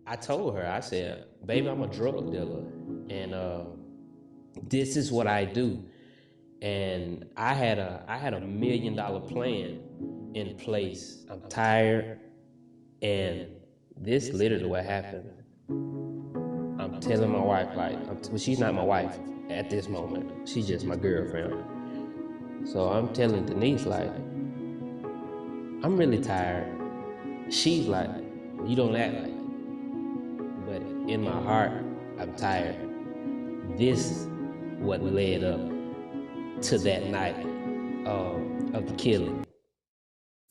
I told her, I said, baby, I'm a drug dealer. And this is what I do. And I had a $1 million plan in place. I'm tired. And this literally what happened. I'm telling my wife, like, well, she's not my wife at this moment. She's just my girlfriend. So I'm telling Denise, like, I'm really tired. She's like, well, you don't act like it. But in my heart, I'm tired. This what led up to that night of the killing.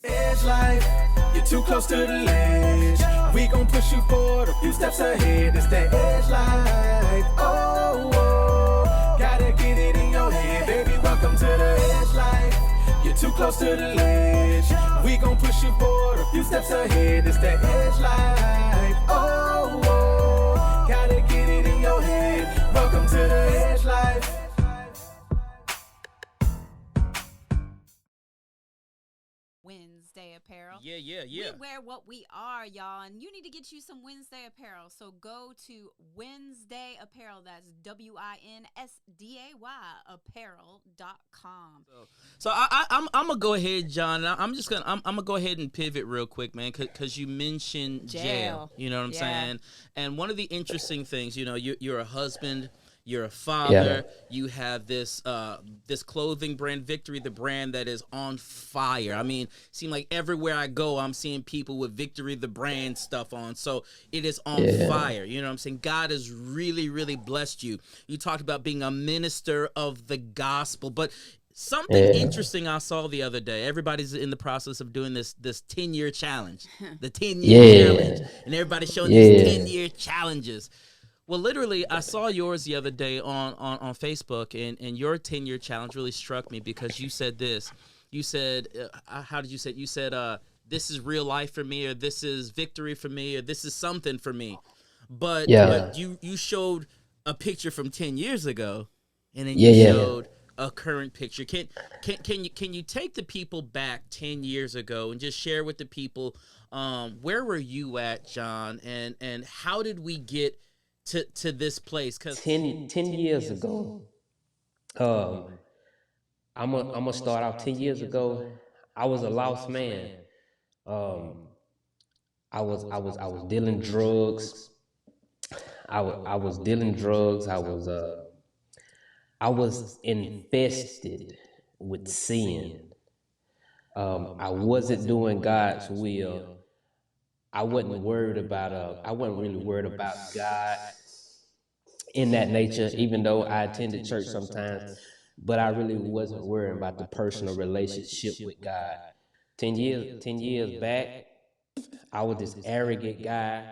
Edge life, you're too close to the ledge. We gon' push you forward a few steps ahead. It's that edge life. Oh, oh, gotta get it in your head, baby. Welcome to the edge life. You're too close to the ledge. We gon' push you forward a few steps ahead. It's that edge life. Oh, oh, gotta get it in your head. Welcome to the edge life. Wednesday apparel. Yeah, yeah, yeah. We wear what we are, y'all, and you need to get you some Wednesday apparel. So go to Wednesday Apparel. That's WINSDAY apparel.com. I'm gonna go ahead, John. I'm gonna go ahead and pivot real quick, man, because you mentioned jail. You know what I'm saying? And one of the interesting things, you're a husband. You're a father. You have this clothing brand, Victory, the brand that is on fire. I mean, seem like everywhere I go, I'm seeing people with Victory, the brand stuff on. So it is on fire. You know what I'm saying? God has really, really blessed you. You talked about being a minister of the gospel, but something interesting I saw the other day. Everybody's in the process of doing this 10-year challenge, the 10-year challenge, and everybody's showing these 10-year challenges. Well, literally, I saw yours the other day on Facebook, and your 10-year challenge really struck me because you said this. You said, how did you say it? You said, this is real life for me, or this is victory for me, or this is something for me. But you showed a picture from 10 years ago, and then you showed a current picture. Can you take the people back 10 years ago and just share with the people where were you at, John, and how did we get to this place? Because 10 years ago, I'm gonna start off 10 years ago. I was a lost man. Um, I was dealing drugs. I was dealing drugs. I was infested with sin. I wasn't doing God's will. I wasn't really worried about God in that nature, even though I attended church sometimes, but I really wasn't worrying about the personal relationship with God. 10 years back, I was this arrogant guy,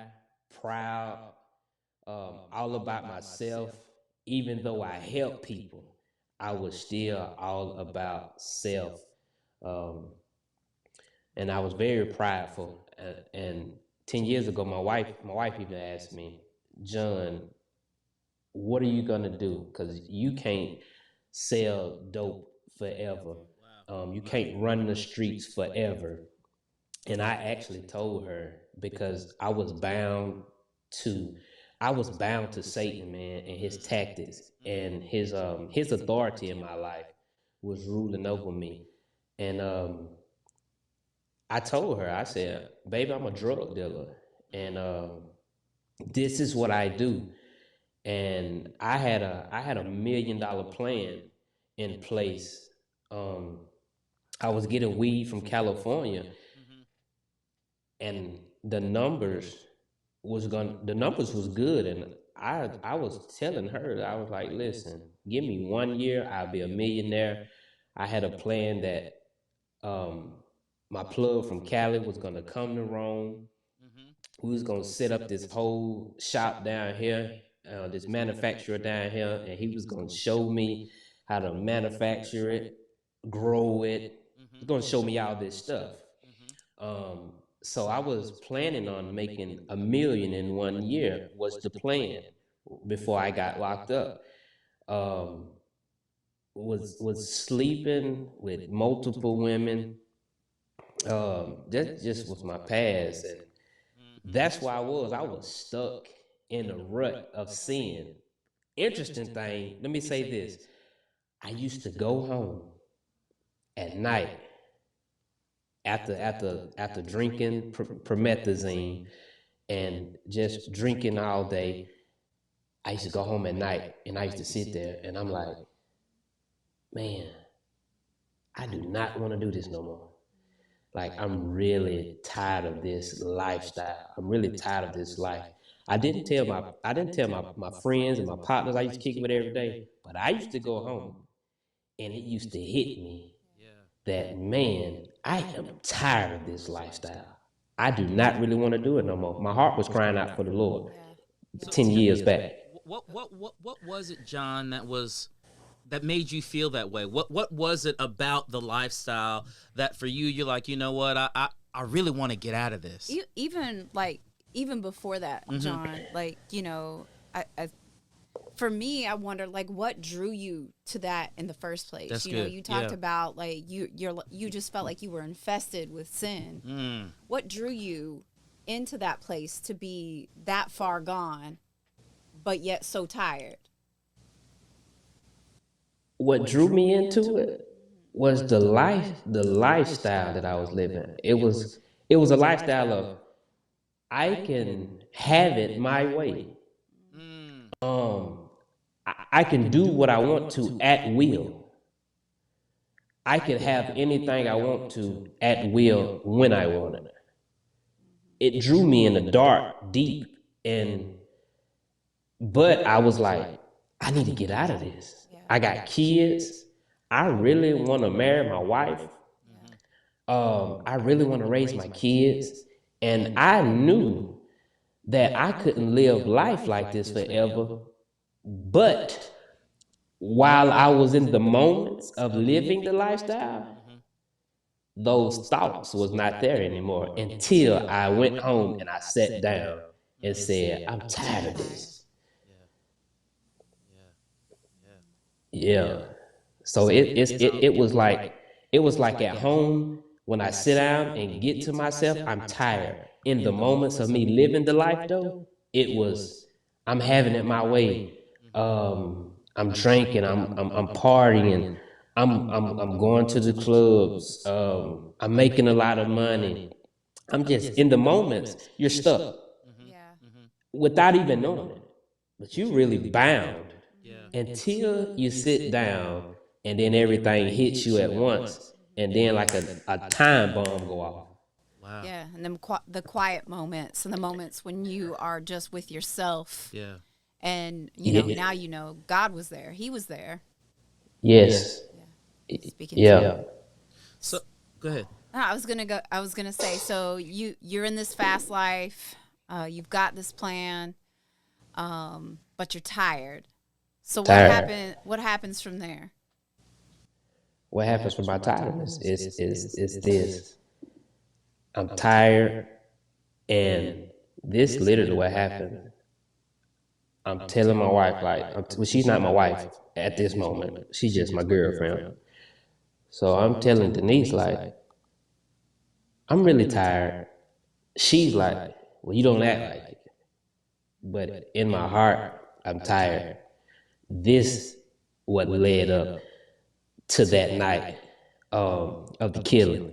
proud, all about myself. Even though I helped people, I was still all about self. Um, and I was very prideful. And 10 years ago, my wife even asked me, John, what are you gonna do? Because you can't sell dope forever. You can't run the streets forever. And I actually told her because to I was bound to Satan, man, and his tactics and his authority in my life was ruling over me. And I told her, I said, baby, I'm a drug dealer. And this is what I do. And I had a $1 million plan in place. Um, I was getting weed from California, and the numbers was good, and I was telling her, I was like, listen, give me 1 year, I'll be a millionaire. I had a plan that um, my plug from Cali was gonna come to Rome. We was gonna set up this whole shop down here, this manufacturer down here, and he was gonna show me how to manufacture it, grow it. He's gonna show me all this stuff. So I was planning on making 1 million in 1 year. Was the plan before I got locked up. Um, was sleeping with multiple women. That just was my past, and That's where I was. I was stuck in the rut of sin. Interesting thing, let me say this. I used to go home at night after drinking promethazine and just drinking all day. I used to go home at night and I used to sit there and I'm like, man, I do not want to do this no more. Like, I'm really tired of this lifestyle. I'm really tired of this life. I didn't tell my friends and my partners I used to kick with every day, but I used to go home and it used to hit me that, man, I am tired of this lifestyle. I do not really want to do it no more. My heart was crying out for the Lord 10 years back. What was it, John, that made you feel that way? What was it about the lifestyle that for you, you're like, you know what, I really want to get out of this? Even before that, John, like, you know, for me, I wonder, like, what drew you to that in the first place? That's you know, good. you talked about, like, you just felt like you were infested with sin. What drew you into that place to be that far gone, but yet so tired? What drew me into it was the lifestyle that I was living. It was a lifestyle of, I can have it my way. I can do what I want to at will. I can have anything I want to at will when I want it. It drew me in the dark, deep, but I was like, I need to get out of this. I got kids. I really want to marry my wife. I really want to raise my kids. And I knew that I couldn't live life like this forever. But while I was in the moments of living the lifestyle, those thoughts was not there anymore until I went home and I sat down and said, I'm tired of this. Yeah. So it was like at home when I sit down and get to myself, I'm tired. In the moments of me living the life though, it was, I'm having it my way. I'm drinking, I'm partying, I'm going to the clubs, I'm making a lot of money. I'm just in the moments you're stuck without even knowing it. But you really bound until you sit down and then everything hits you at once, and then like a time bomb go off. Wow. Yeah, and then the quiet moments and the moments when you are just with yourself. Yeah. And you know, now you know God was there. He was there. Yes. Speaking Yeah. to you. So go ahead. I was gonna say, so you're in this fast life, you've got this plan, but you're tired. So what happens from there? What happens from my tiredness is this. I'm tired, and this literally what happened. I'm telling my wife, like, well, she's not my wife at this moment. She's just my girlfriend. So I'm telling Denise, like, I'm really tired. She's like, well, you don't act like it. But in my heart, I'm tired. This what led up to that night of the killing.